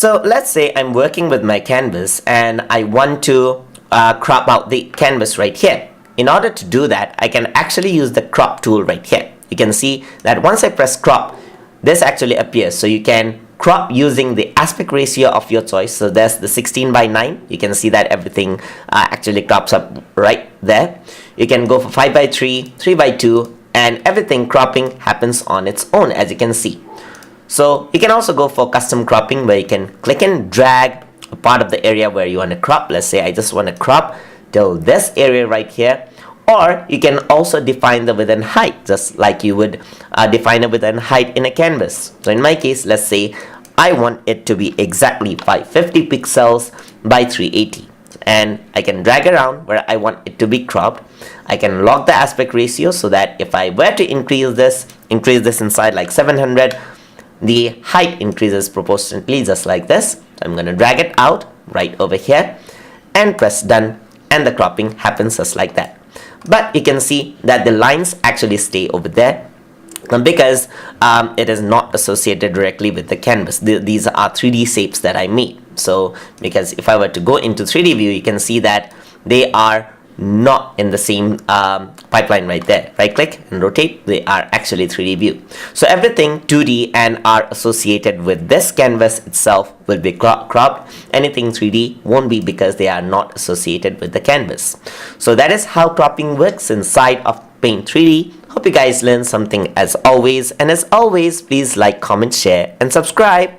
So let's say I'm working with my canvas and I want to crop out the canvas right here. In order to do that, I can actually use the crop tool right here. You can see that once I press crop, this actually appears. So you can crop using the aspect ratio of your choice. So there's the 16:9. You can see that everything actually crops up right there. You can go for 5:3, 3:2, and everything cropping happens on its own, as you can see. So you can also go for custom cropping, where you can click and drag a part of the area where you want to crop. Let's say I just want to crop till this area right here. Or you can also define the width and height, just like you would define a width and height in a canvas. So in my case, let's say I want it to be exactly 550 pixels by 380. And I can drag around where I want it to be cropped. I can lock the aspect ratio so that if I were to increase this inside like 700, the height increases proportionately, just like this. So I'm going to drag it out right over here and press done, and the cropping happens just like that. But you can see that the lines actually stay over there because it is not associated directly with the canvas. These are 3D shapes that I made. So because if I were to go into 3D view, you can see that they are not in the same pipeline right there. Right click and rotate, they are actually 3D view. So everything 2D and are associated with this canvas itself will be cropped. Anything 3D won't be, because they are not associated with the canvas. So that is how cropping works inside of Paint 3D. Hope you guys learned something as always, and as always, please like, comment, share and subscribe.